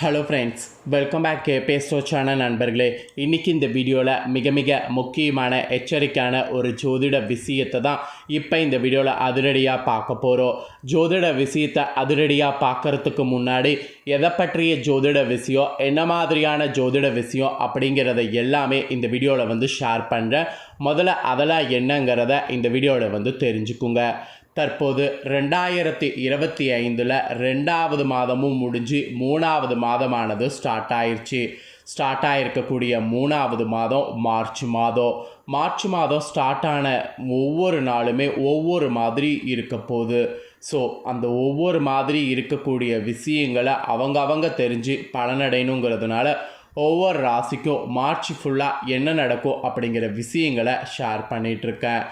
Hello friends, welcome back கேபேஸ்டோ channel நண்பர்களே. இன்றைக்கி இந்த வீடியோவில் மிக முக்கியமான எச்சரிக்கையான ஒரு ஜோதிட விஷயத்தை தான் இப்போ இந்த வீடியோவில் அதிரடியாக பார்க்க போகிறோம். ஜோதிட விஷயத்தை அதிரடியாக பார்க்குறதுக்கு முன்னாடி எதை பற்றிய ஜோதிட விஷயம், என்ன மாதிரியான ஜோதிட விஷயம் அப்படிங்கிறத எல்லாமே இந்த வீடியோவில் ஷேர் பண்ணுறேன். முதல்ல அதெல்லாம் என்னங்கிறத இந்த வீடியோவில் தெரிஞ்சுக்குங்க. தற்போது 2025 2வது மாதமும் முடிஞ்சு 3வது மாதமானது ஸ்டார்ட் ஆயிடுச்சு. ஸ்டார்ட் ஆகிருக்கக்கூடிய 3வது மாதம் மார்ச் மாதம் ஸ்டார்ட் ஆன ஒவ்வொரு நாளுமே ஒவ்வொரு மாதிரி இருக்க போகுது. ஸோ அந்த ஒவ்வொரு மாதிரி இருக்கக்கூடிய விஷயங்களை அவங்க தெரிஞ்சு பலனடையணுங்கிறதுனால ஒவ்வொரு ராசிக்கும் மார்ச் ஃபுல்லாக என்ன நடக்கும் அப்படிங்கிற விஷயங்களை ஷேர் பண்ணிகிட்ருக்கேன்.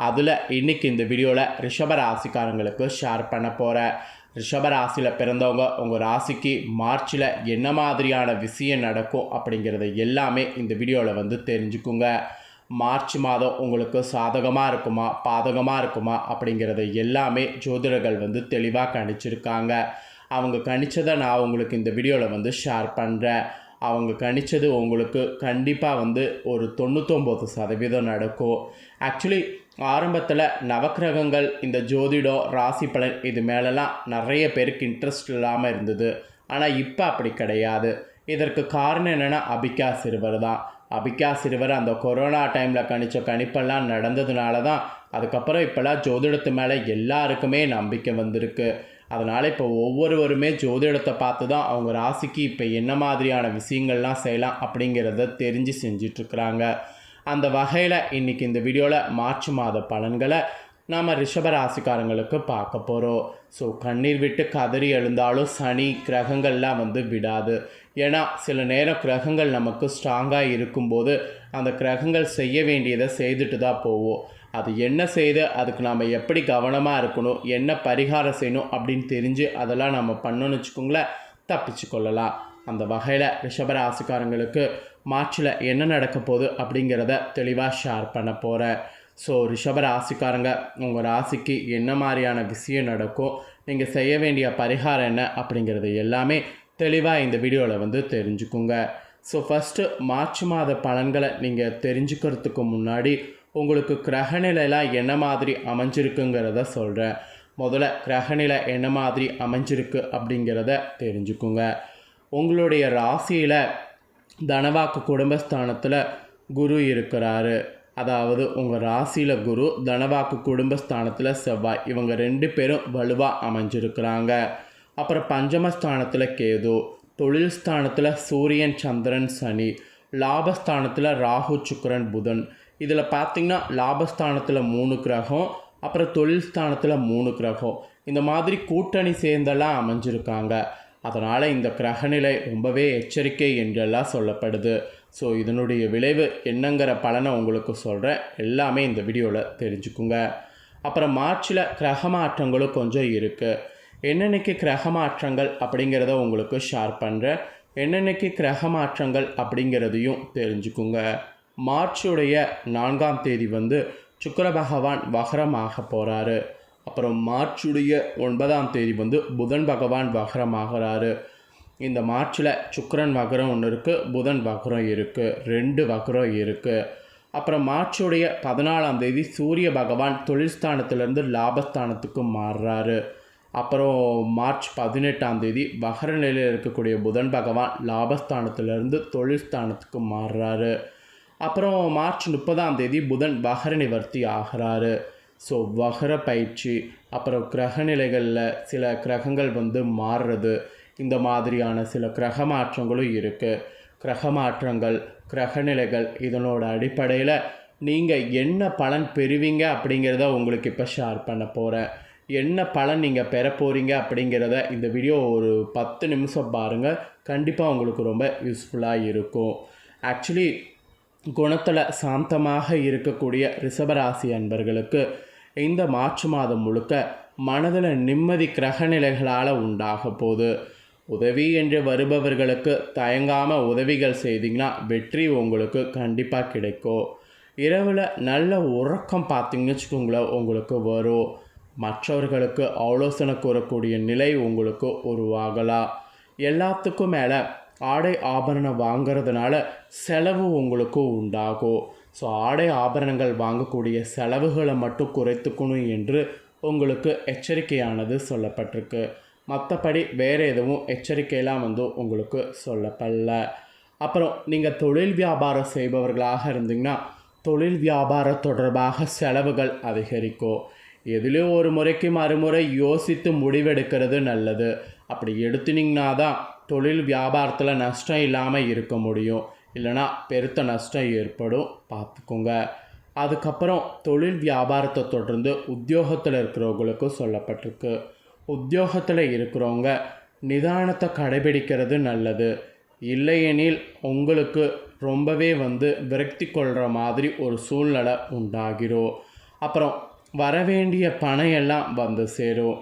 அதில் இன்றைக்கி இந்த வீடியோவில் ரிஷபராசிக்காரங்களுக்கு ஷேர் பண்ண போகிறேன். ரிஷபராசியில் பிறந்தவங்க உங்கள் ராசிக்கு மார்ச்சில் என்ன மாதிரியான விஷயம் நடக்கும் அப்படிங்கிறத எல்லாமே இந்த வீடியோவில் தெரிஞ்சுக்குங்க. மார்ச் மாதம் உங்களுக்கு சாதகமாக இருக்குமா பாதகமாக இருக்குமா அப்படிங்கிறத எல்லாமே ஜோதிடர்கள் தெளிவாக கணிச்சிருக்காங்க. அவங்க கணிச்சதை நான் உங்களுக்கு இந்த வீடியோவில் ஷேர் பண்ணுறேன். அவங்க கணிச்சது உங்களுக்கு கண்டிப்பாக ஒரு 99% நடக்கும். ஆக்சுவலி ஆரம்பத்தில் நவக்கிரகங்கள், இந்த ஜோதிடம், ராசி பலன் இது மேலெலாம் நிறைய பேருக்கு இன்ட்ரெஸ்ட் இல்லாமல் இருந்தது. ஆனால் இப்போ அப்படி கிடையாது. இதற்கு காரணம் என்னென்னா அபிகா சிறுவர் தான். அபிகா சிறுவர் அந்த கொரோனா டைமில் கணித்த கணிப்பெல்லாம் நடந்ததுனால தான் அதுக்கப்புறம் இப்போல்லாம் ஜோதிடத்து மேலே எல்லாருக்குமே நம்பிக்கை வந்திருக்கு. அதனால் இப்போ ஒவ்வொருவருமே ஜோதிடத்தை பார்த்து தான் அவங்க ராசிக்கு இப்போ என்ன மாதிரியான விஷயங்கள்லாம் செய்யலாம் அப்படிங்கிறத தெரிஞ்சு செஞ்சிட்ருக்குறாங்க. அந்த வகையில் இன்றைக்கி இந்த வீடியோவில் மார்ச் மாத பலன்களை நாம் ரிஷபராசிக்காரங்களுக்கு பார்க்க போகிறோம். ஸோ கண்ணீர் விட்டு கதறி எழுந்தாலும் சனி கிரகங்கள்லாம் விடாது. ஏன்னா சில நேரம் கிரகங்கள் நமக்கு ஸ்ட்ராங்காக இருக்கும்போது அந்த கிரகங்கள் செய்ய வேண்டியதை செய்துட்டு தான் போவோம். அது என்ன செய்து அதுக்கு நாம் எப்படி கவனமாக இருக்கணும், என்ன பரிகாரம் செய்யணும் அப்படின்னு தெரிஞ்சு அதெல்லாம் நம்ம பண்ணணும்னு வச்சுக்கோங்களேன், தப்பிச்சு கொள்ளலாம். அந்த வகையில் ரிஷபராசிக்காரங்களுக்கு மார்ச்சில் என்ன நடக்க போகுது அப்படிங்கிறத தெளிவாக ஷேர் பண்ண போகிறேன். ஸோ ரிஷபராசிக்காரங்க உங்கள் ராசிக்கு என்ன மாதிரியான விஷயம் நடக்கும், நீங்கள் செய்ய வேண்டிய பரிகாரம் என்ன அப்படிங்கிறது எல்லாமே தெளிவாக இந்த வீடியோவில் தெரிஞ்சுக்குங்க. ஸோ ஃபஸ்ட்டு மார்ச் மாத பலன்களை நீங்கள் தெரிஞ்சுக்கிறதுக்கு முன்னாடி உங்களுக்கு கிரகநிலையெல்லாம் என்ன மாதிரி அமைஞ்சிருக்குங்கிறத சொல்கிறேன். முதல்ல கிரகநிலை என்ன மாதிரி அமைஞ்சிருக்கு அப்படிங்கிறத தெரிஞ்சுக்குங்க. உங்களுடைய ராசியில் தனவாக்கு குடும்பஸ்தானத்தில் குரு இருக்கிறாரு. அதாவது உங்கள் ராசியில் குரு, தனவாக்கு குடும்பஸ்தானத்தில் செவ்வாய், இவங்க 2 பேரும் வலுவாக அமைஞ்சிருக்கிறாங்க. அப்புறம் பஞ்சமஸ்தானத்தில் கேது, தொழில் ஸ்தானத்தில் சூரியன் சந்திரன் சனி, லாபஸ்தானத்தில் ராகு சுக்கிரன் புதன். இதில் பார்த்திங்கன்னா லாபஸ்தானத்தில் 3 கிரகம், அப்புறம் தொழில் ஸ்தானத்தில் 3 கிரகம், இந்த மாதிரி கூட்டணி சேர்ந்தெல்லாம் அமைஞ்சிருக்காங்க. அதனால் இந்த கிரகநிலை ரொம்பவே எச்சரிக்கை என்றெல்லாம் சொல்லப்படுது. ஸோ இதனுடைய விளைவு என்னங்கிற பலனை உங்களுக்கு சொல்கிறேன், எல்லாமே இந்த வீடியோவில் தெரிஞ்சுக்குங்க. அப்புறம் மார்ச்சில் கிரக மாற்றங்களும் கொஞ்சம் இருக்குது. என்னென்னைக்கு கிரக மாற்றங்கள் அப்படிங்கிறத உங்களுக்கு ஷேர் பண்ணுறேன். என்னென்னைக்கு கிரக மாற்றங்கள் அப்படிங்கிறதையும் தெரிஞ்சுக்குங்க. மார்ச்சுடைய 4ஆம் தேதி சுக்கிர பகவான் வக்ரமாக போகிறாரு. அப்புறம் மார்ச்சுடைய 9ஆம் தேதி புதன் பகவான் வக்ரமாகிறாரு. இந்த மார்ச்சில் சுக்கிரன் வக்ரம் ஒன்று இருக்குது, புதன் வக்ரம் இருக்குது, 2 வக்ரம் இருக்குது. அப்புறம் மார்ச்சுடைய 14ஆம் தேதி சூரிய பகவான் தொழில் ஸ்தானத்திலேருந்து லாபஸ்தானத்துக்கு மாறுறாரு. அப்புறம் மார்ச் 18ஆம் தேதி வக்ர நிலையில் இருக்கக்கூடிய புதன் பகவான் லாபஸ்தானத்திலேருந்து தொழில் ஸ்தானத்துக்கு மாறுறாரு. அப்புறம் மார்ச் 30ஆம் தேதி புதன் வக்ர நிவர்த்தி ஆகிறாரு. ஸோ வக்ர பயிற்சி, அப்புறம் கிரகநிலைகளில் சில கிரகங்கள் மாறுறது, இந்த மாதிரியான சில கிரக மாற்றங்களும் இருக்குது. கிரக மாற்றங்கள், கிரகநிலைகள், இதனோட அடிப்படையில் நீங்கள் என்ன பலன் பெறுவீங்க அப்படிங்கிறத உங்களுக்கு இப்போ ஷேர் பண்ண போகிறேன். என்ன பலன் நீங்கள் பெற போகிறீங்க அப்படிங்கிறத இந்த வீடியோ ஒரு 10 நிமிஷம் பாருங்கள், கண்டிப்பாக உங்களுக்கு ரொம்ப யூஸ்ஃபுல்லாக இருக்கும். ஆக்சுவலி குணத்தில் சாந்தமாக இருக்கக்கூடிய ரிஷபராசி அன்பர்களுக்கு இந்த மார்ச் மாதம் முழுக்க மனதில் நிம்மதி கிரகநிலைகளால் உண்டாக போகுது. உதவி என்று வருபவர்களுக்கு தயங்காமல் உதவிகள் செய்திங்கன்னா வெற்றி உங்களுக்கு கண்டிப்பாக கிடைக்கும். இரவில் நல்ல உறக்கம் பார்த்திங்கன்னு வச்சுக்கோங்களேன், உங்களுக்கு வரும். மற்றவர்களுக்கு ஆலோசனை கூறக்கூடிய நிலை உங்களுக்கு உருவாகலாம். எல்லாத்துக்கும் மேலே ஆடை ஆபரணம் வாங்கிறதுனால செலவு உங்களுக்கு உண்டாகும். ஸோ ஆடை ஆபரணங்கள் வாங்கக்கூடிய செலவுகளை மட்டும் குறைத்துக்கணும் என்று உங்களுக்கு எச்சரிக்கையானது சொல்லப்பட்டிருக்கு. மற்றபடி வேறு எதுவும் எச்சரிக்கையெல்லாம் உங்களுக்கு சொல்லப்படல. அப்புறம் நீங்கள் தொழில் வியாபாரம் செய்பவர்களாக இருந்தீங்கன்னா தொழில் வியாபாரம் தொடர்பாக செலவுகள் அதிகரிக்கும். எதுலேயும் ஒரு முறைக்கு மறுமுறை யோசித்து முடிவெடுக்கிறது நல்லது. அப்படி எடுத்துனீங்கன்னா தான் தொழில் வியாபாரத்தில் நஷ்டம் இல்லாமல் இருக்க முடியும். இல்லைனா பெருத்த நஷ்டம் ஏற்படும், பார்த்துக்கோங்க. அதுக்கப்புறம் தொழில் வியாபாரத்தை தொடர்ந்து உத்தியோகத்தில் இருக்கிறவங்களுக்கு சொல்லப்பட்டிருக்கு. உத்தியோகத்தில் இருக்கிறவங்க நிதானத்தை கடைபிடிக்கிறது நல்லது. இல்லையெனில் உங்களுக்கு ரொம்பவே விரக்தி கொள்கிற மாதிரி ஒரு சூழ்நிலை உண்டாகிரும். அப்புறம் வரவேண்டிய பணம் எல்லாம் சேரும்.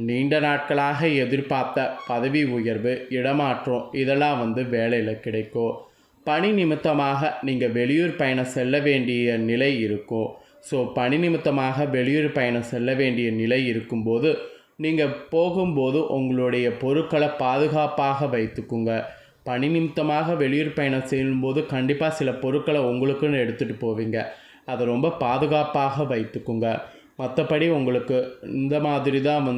நீண்ட நாட்களாக எதிர்பார்த்த பதவி உயர்வு, இடமாற்றம் இதெல்லாம் வேலையில் கிடைக்கும். பணி நிமித்தமாக நீங்கள் வெளியூர் பயணம் செல்ல வேண்டிய நிலை இருக்கும். ஸோ பணி நிமித்தமாக வெளியூர் பயணம் செல்ல வேண்டிய நிலை இருக்கும்போது நீங்கள் போகும்போது உங்களுடைய பொருட்களை பாதுகாப்பாக வைத்துக்குங்க. பணி நிமித்தமாக வெளியூர் பயணம் செய்யும்போது கண்டிப்பாக சில பொருட்களை உங்களுக்குன்னு எடுத்துகிட்டு போவீங்க. அதை ரொம்ப பாதுகாப்பாக வைத்துக்குங்க. மற்றபடி உங்களுக்கு இந்த மாதிரி தான்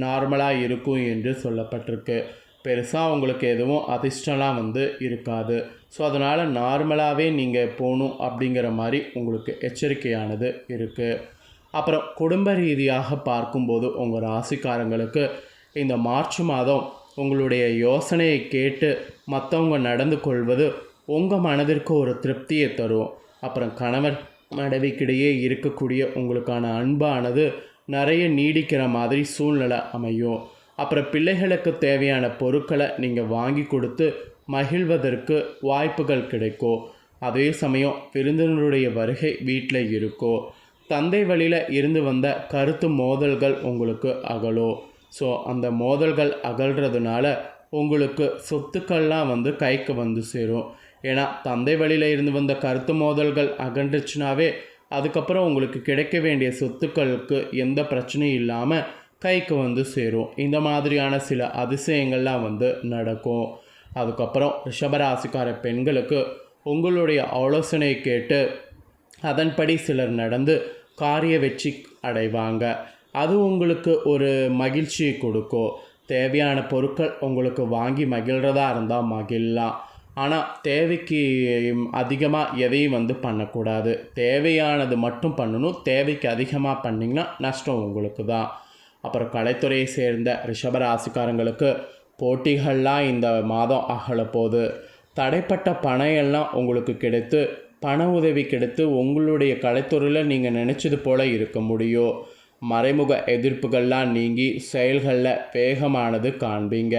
நார்மலாக இருக்கும் என்று சொல்லப்பட்டிருக்கு. பெருசாக உங்களுக்கு எதுவும் அதிர்ஷ்டம்லாம் இருக்காது. ஸோ அதனால் நார்மலாகவே நீங்கள் போகணும் அப்படிங்கிற மாதிரி உங்களுக்கு எச்சரிக்கையானது இருக்குது. அப்புறம் குடும்ப ரீதியாக பார்க்கும்போது உங்கள் ராசிக்காரங்களுக்கு இந்த மார்ச் மாதம் உங்களுடைய யோசனையை கேட்டு மற்றவங்க நடந்து கொள்வது உங்கள் மனதிற்கு ஒரு திருப்தியை தரும். அப்புறம் கணவர் மனைவிக்கிடையே இருக்கக்கூடிய உங்களுக்கான அன்பானது நிறைய நீடிக்கிற மாதிரி சூழ்நிலை அமையும். அப்புறம் பிள்ளைகளுக்கு தேவையான பொருட்களை நீங்கள் வாங்கி கொடுத்து மகிழ்வதற்கு வாய்ப்புகள் கிடைக்கும். அதே சமயம் விருந்தினருடைய வருகை வீட்டில் இருக்கும். தந்தை வழியில் இருந்து வந்த கருத்து மோதல்கள் உங்களுக்கு அகலும். ஸோ அந்த மோதல்கள் அகல்றதுனால உங்களுக்கு சொத்துக்கள்லாம் கைக்கு சேரும். ஏன்னா தந்தை வழியில் இருந்து வந்த கருத்து மோதல்கள் அகன்றுச்சுனாவே அதுக்கப்புறம் உங்களுக்கு கிடைக்க வேண்டிய சொத்துக்களுக்கு எந்த பிரச்சனையும் இல்லாமல் கைக்கு சேரும். இந்த மாதிரியான சில அதிசயங்கள்லாம் நடக்கும். அதுக்கப்புறம் ரிஷபராசிக்கார பெண்களுக்கு உங்களுடைய ஆலோசனையை கேட்டு அதன்படி சிலர் நடந்து காரிய வெற்றி அடைவாங்க. அது உங்களுக்கு ஒரு மகிழ்ச்சியை கொடுக்கும். தேவையான பொருட்கள் உங்களுக்கு வாங்கி மகிழ்கிறதா இருந்தால் மகிழலாம். ஆனால் தேவைக்கு அதிகமாக எதையும் பண்ணக்கூடாது. தேவையானது மட்டும் பண்ணணும். தேவைக்கு அதிகமாக பண்ணிங்கன்னா நஷ்டம் உங்களுக்கு தான். அப்புறம் கலைத்துறையை சேர்ந்த ரிஷபராசிக்காரங்களுக்கு போட்டிகள்லாம் இந்த மாதம் அகலப்போகுது. தடைப்பட்ட பணம் எல்லாம் உங்களுக்கு கிடைத்து பண உதவி கிடைத்து உங்களுடைய கலைத்துறையில் நீங்கள் நினச்சது போல் இருக்க முடியும். மறைமுக எதிர்ப்புகள்லாம் நீங்கி செயல்களில் வேகமானது காண்பீங்க.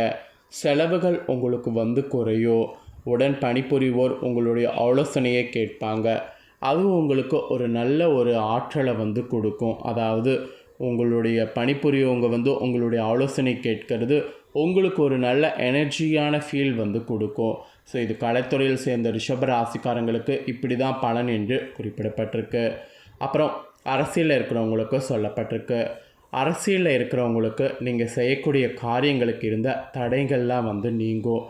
செலவுகள் உங்களுக்கு குறையும். உடன் பணிபுரிவோர் உங்களுடைய ஆலோசனையை கேட்பாங்க. அது உங்களுக்கு ஒரு நல்ல ஒரு ஆற்றலை கொடுக்கும். அதாவது உங்களுடைய பணிபுரியவங்க உங்களுடைய ஆலோசனை கேட்கறது உங்களுக்கு ஒரு நல்ல எனர்ஜியான ஃபீல் கொடுக்கும். ஸோ இது கலைத்துறையில் சேர்ந்த ரிஷப ராசிக்காரங்களுக்கு இப்படி தான் பலன் என்று குறிப்பிடப்பட்டிருக்கு. அப்புறம் அரசியலில் இருக்கிறவங்களுக்கு சொல்லப்பட்டிருக்கு. அரசியலில் இருக்கிறவங்களுக்கு நீங்கள் செய்யக்கூடிய காரியங்களுக்கு இருந்த தடைகள்லாம் நீங்கும்.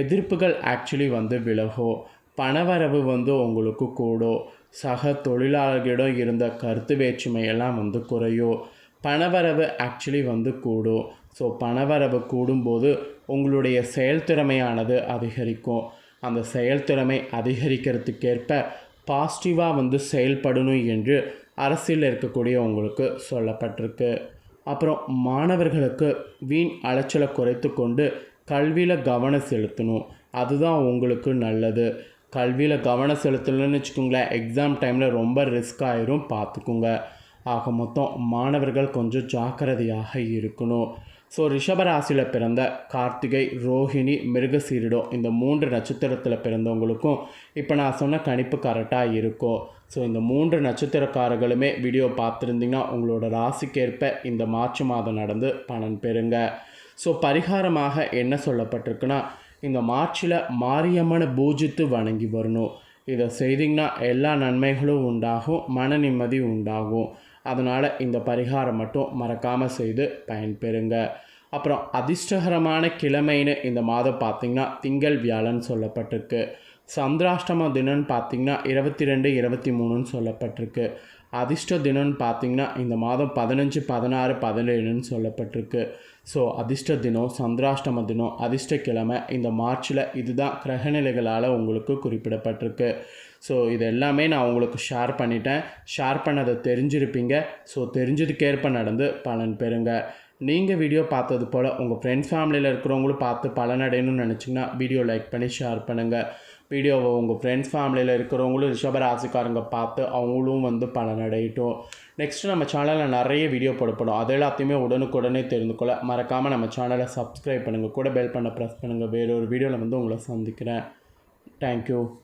எதிர்ப்புகள் ஆக்சுவலி விலகும். பணவரவு உங்களுக்கு கூடும். சக தொழிலாளர்களிடம் இருந்த கருத்து வேற்றுமையெல்லாம் குறையும். பணவரவு ஆக்சுவலி கூடும். ஸோ பணவரவு கூடும்போது உங்களுடைய செயல்திறமையானது அதிகரிக்கும். அந்த செயல்திறமை அதிகரிக்கிறதுக்கேற்ப பாசிட்டிவாக செயல்படணும் என்று அரசியலில் இருக்கக்கூடிய உங்களுக்கு சொல்லப்பட்டிருக்கு. அப்புறம் மாணவர்களுக்கு வீண் அலைச்சலை குறைத்து கொண்டு கல்வியில் கவனம் செலுத்தணும். அதுதான் உங்களுக்கு நல்லது. கல்வியில் கவனம் செலுத்தலன்னு வச்சுக்கோங்களேன், எக்ஸாம் டைமில் ரொம்ப ரிஸ்க் ஆயிரும், பார்த்துக்குங்க. ஆக மொத்தம் மாணவர்கள் கொஞ்சம் ஜாக்கிரதையாக இருக்கணும். ஸோ ரிஷபராசியில் பிறந்த கார்த்திகை, ரோஹிணி, மிருகசீரிடம் இந்த 3 நட்சத்திரத்தில் பிறந்தவங்களுக்கும் இப்போ நான் சொன்ன கணிப்பு கரெக்டாக இருக்கும். ஸோ இந்த 3 நட்சத்திரக்காரர்களுமே வீடியோ பார்த்துருந்தீங்கன்னா உங்களோட ராசிக்கேற்ப இந்த மார்ச் மாதம் நடந்து பலன் பெறுங்க. ஸோ பரிகாரமாக என்ன சொல்லப்பட்டிருக்குன்னா, இந்த மார்ச்சில் மாரியம்மனை பூஜித்து வணங்கி வரணும். இதை செய்திங்கன்னா எல்லா நன்மைகளும் உண்டாகும், மன நிம்மதி உண்டாகும். அதனால் இந்த பரிகாரம் மட்டும் மறக்காமல் செய்து பயன்பெறுங்க. அப்புறம் அதிர்ஷ்டகரமான கிழமைன்னு இந்த மாதம் பார்த்திங்கன்னா திங்கள் வியாழன் சொல்லப்பட்டிருக்கு. சந்திராஷ்டம தினம்னு பார்த்திங்கன்னா 22, 23ன்னு சொல்லப்பட்டிருக்கு. அதிர்ஷ்ட தினம்னு பார்த்திங்கன்னா இந்த மாதம் 15, 16, 17ன்னு சொல்லப்பட்டிருக்கு. ஸோ அதிர்ஷ்ட தினம், சந்திராஷ்டம தினம், அதிர்ஷ்ட கிழமை இந்த மார்ச்சில் இதுதான் கிரகநிலைகளால் உங்களுக்கு குறிப்பிடப்பட்டிருக்கு. ஸோ இது எல்லாமே நான் உங்களுக்கு ஷேர் பண்ணிட்டேன். ஷேர் பண்ணதை தெரிஞ்சிருப்பீங்க. ஸோ தெரிஞ்சதுக்கேற்ப நடந்து பலன் பெறுங்க. நீங்கள் வீடியோ பார்த்தது போல் உங்கள் ஃப்ரெண்ட்ஸ் ஃபேமிலியில் இருக்கிறவங்களும் பார்த்து பலனடையணும்னு நினச்சிங்கன்னா வீடியோ லைக் பண்ணி ஷேர் பண்ணுங்கள். வீடியோவை உங்கள் ஃப்ரெண்ட்ஸ் ஃபேமிலியில் இருக்கிறவங்களும் ரிஷபராசிக்காரங்க பார்த்து அவங்களும் வந்து பலனடையட்டும். நெக்ஸ்ட்டு நம்ம சேனலில் நிறைய வீடியோ போடப்படும். அது எல்லாத்தையுமே உடனுக்குடனே தெரிந்து கொள்ள மறக்காமல் நம்ம சேனலை சப்ஸ்கிரைப் பண்ணுங்கள். கூட பெல் பண்ண ப்ரெஸ் பண்ணுங்கள். வேறொரு வீடியோவில் வந்து உங்களை சந்திக்கிறேன். தேங்க்யூ.